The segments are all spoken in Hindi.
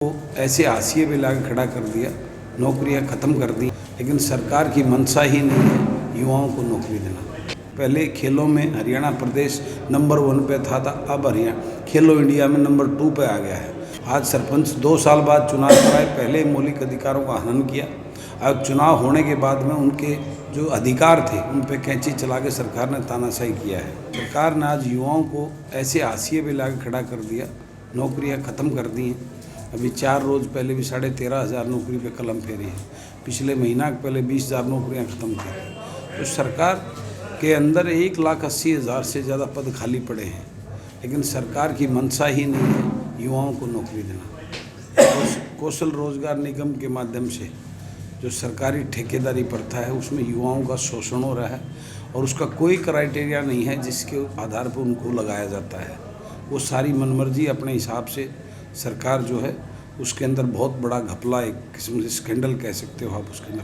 को ऐसे हाशिए पे ला खड़ा कर दिया, नौकरियां ख़त्म कर दी। लेकिन सरकार की मंशा ही नहीं है युवाओं को नौकरी देना। पहले खेलों में हरियाणा प्रदेश नंबर 1 पे था, अब हरियाणा खेलो इंडिया में नंबर 2 पे आ गया है। आज सरपंच 2 साल बाद चुनाव कराए, पहले मौलिक अधिकारों का हनन किया। अब चुनाव होने के बाद में उनके जो अधिकार थे उन पे कैंची चला के सरकार ने तानाशाही किया है। सरकार ने आज युवाओं को ऐसे हाशिए पे ला खड़ा कर दिया, नौकरियां ख़त्म कर दी हैं। अभी 4 रोज़ पहले भी 13,500 नौकरी पे कलम फेरी है। पिछले महीना पहले 20,000 नौकरियां ख़त्म की। तो सरकार के अंदर 1,80,000 से ज़्यादा पद खाली पड़े हैं, लेकिन सरकार की मंशा ही नहीं है युवाओं को नौकरी देना। कौशल रोजगार निगम के माध्यम से जो सरकारी ठेकेदारी प्रथा है उसमें युवाओं का शोषण हो रहा है और उसका कोई क्राइटेरिया नहीं है जिसके आधार पर उनको लगाया जाता है। वो सारी मनमर्जी अपने हिसाब से सरकार जो है उसके अंदर बहुत बड़ा घपला, एक किस्म से स्कैंडल कह सकते हो आप, उसके अंदर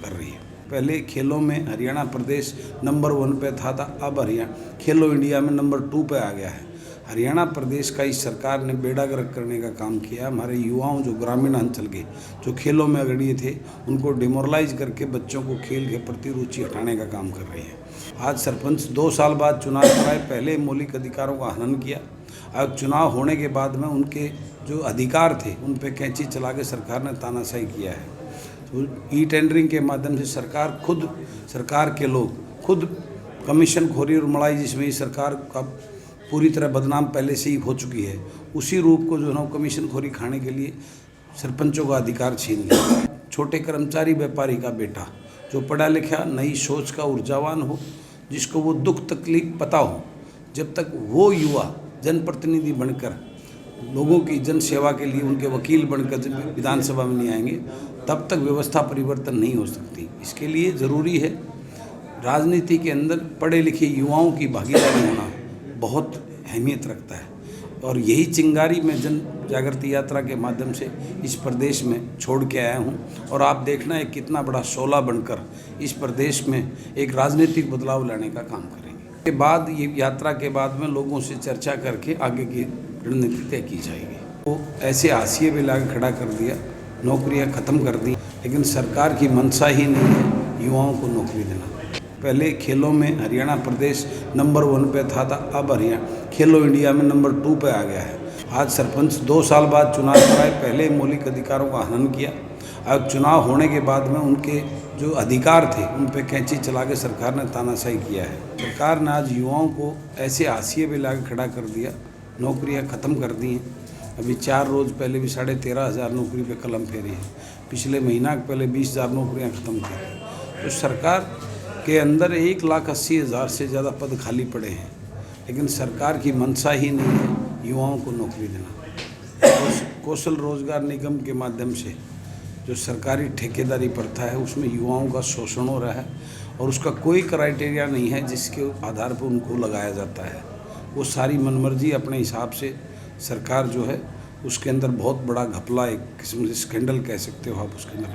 कर रही है। पहले खेलों में हरियाणा प्रदेश नंबर 1 पे था, अब हरियाणा खेलो इंडिया में नंबर 2 पे आ गया है। हरियाणा प्रदेश का इस सरकार ने बेड़ा गर्क करने का काम किया। हमारे युवाओं जो ग्रामीण अंचल के जो खेलों में अग्रणी थे उनको डिमोरलाइज करके बच्चों को खेल के प्रति रुचि हटाने का काम कर रही है। आज सरपंच 2 साल बाद चुनाव कराए, पहले मौलिक अधिकारों का हनन किया। अब चुनाव होने के बाद में उनके जो अधिकार थे उन पे कैंची चला के सरकार ने तानाशाही किया है। तो ई टेंडरिंग के माध्यम से सरकार के लोग खुद कमीशन खोरी और मलाई, जिसमें सरकार का पूरी तरह बदनाम पहले से ही हो चुकी है, उसी रूप को जो है कमीशन खोरी खाने के लिए सरपंचों का अधिकार छीन लिया। छोटे कर्मचारी व्यापारी का बेटा जो पढ़ा लिखा, नई सोच का ऊर्जावान हो, जिसको वो दुख तकलीफ पता हो, जब तक वो युवा जनप्रतिनिधि बनकर लोगों की जन सेवा के लिए उनके वकील बनकर विधानसभा में नहीं आएंगे, तब तक व्यवस्था परिवर्तन नहीं हो सकती। इसके लिए ज़रूरी है राजनीति के अंदर पढ़े लिखे युवाओं की भागीदारी होना बहुत अहमियत रखता है। और यही चिंगारी मैं जन जागृति यात्रा के माध्यम से इस प्रदेश में छोड़ के आया हूँ। और आप देखना है कितना बड़ा शोला बनकर इस प्रदेश में एक राजनीतिक बदलाव लाने का काम करेंगे। के बाद ये यात्रा के बाद में लोगों से चर्चा करके आगे की रणनीति तय की जाएगी। तो ऐसे हाशिए पे ला खड़ा कर दिया, नौकरियां ख़त्म कर दी। लेकिन सरकार की मंशा ही नहीं है युवाओं को नौकरी देना। पहले खेलों में हरियाणा प्रदेश नंबर 1 पे था, अब हरियाणा खेलो इंडिया में नंबर 2 पे आ गया है। आज सरपंच 2 साल बाद चुनाव कराए, पहले मौलिक अधिकारों का हनन किया। अब चुनाव होने के बाद में उनके जो अधिकार थे उन पे कैंची चला के सरकार ने तानाशाही किया है। सरकार ने आज युवाओं को ऐसे हाशिए पे ला खड़ा कर दिया, नौकरियां ख़त्म कर दी हैं। अभी 4 रोज़ पहले भी 13,500 नौकरी पे कलम फेरी है। पिछले महीना पहले 20,000 नौकरियां ख़त्म की। तो सरकार के अंदर 1,80,000 से ज़्यादा पद खाली पड़े हैं, लेकिन सरकार की मंशा ही नहीं है युवाओं को नौकरी देना। कौशल रोजगार निगम के माध्यम से जो सरकारी ठेकेदारी प्रथा है उसमें युवाओं का शोषण हो रहा है और उसका कोई क्राइटेरिया नहीं है जिसके आधार पर उनको लगाया जाता है। वो सारी मनमर्जी अपने हिसाब से सरकार जो है उसके अंदर बहुत बड़ा घपला, एक किस्म से स्कैंडल कह सकते हो आप, उसके अंदर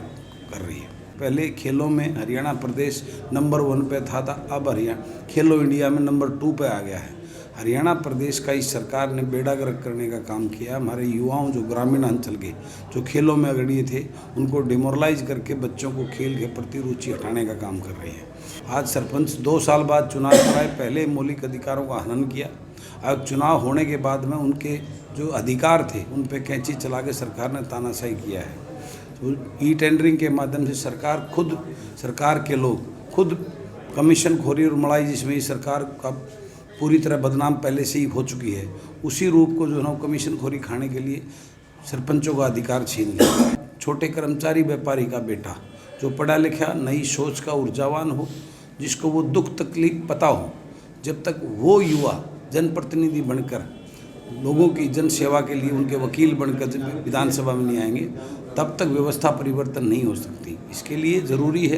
कर रही है। पहले खेलों में हरियाणा प्रदेश नंबर 1 पे था, अब हरियाणा खेलो इंडिया में नंबर 2 पे आ गया है। हरियाणा प्रदेश का इस सरकार ने बेड़ा गर्क करने का काम किया। हमारे युवाओं जो ग्रामीण अंचल के जो खेलों में अग्रणी थे उनको डिमोरलाइज करके बच्चों को खेल के प्रति रुचि हटाने का काम कर रही है। आज सरपंच 2 साल बाद चुनाव कराए, पहले मौलिक अधिकारों का हनन किया। अब चुनाव होने के बाद में उनके जो अधिकार थे उन पे कैंची चला के सरकार ने तानाशाही किया है। तो ई टेंडरिंग के माध्यम से सरकार के लोग खुद कमीशन खोरी और मलाई, जिसमें सरकार का पूरी तरह बदनाम पहले से ही हो चुकी है, उसी रूप को जो है कमीशन खोरी खाने के लिए सरपंचों का अधिकार छीन लिया। छोटे कर्मचारी व्यापारी का बेटा जो पढ़ा लिखा, नई सोच का ऊर्जावान हो, जिसको वो दुख तकलीफ पता हो, जब तक वो युवा जनप्रतिनिधि बनकर लोगों की जन सेवा के लिए उनके वकील बनकर विधानसभा में नहीं आएंगे, तब तक व्यवस्था परिवर्तन नहीं हो सकती। इसके लिए ज़रूरी है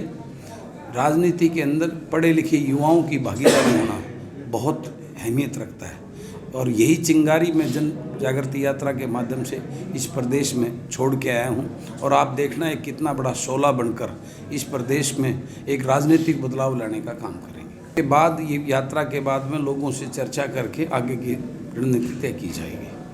राजनीति के अंदर पढ़े लिखे युवाओं की भागीदारी होना बहुत अहमियत रखता है। और यही चिंगारी मैं जन जागृति यात्रा के माध्यम से इस प्रदेश में छोड़ के आया हूँ। और आप देखना है कितना बड़ा शोला बनकर इस प्रदेश में एक राजनीतिक बदलाव लाने का काम करेंगे। के बाद ये यात्रा के बाद में लोगों से चर्चा करके आगे की रणनीति तय की जाएगी।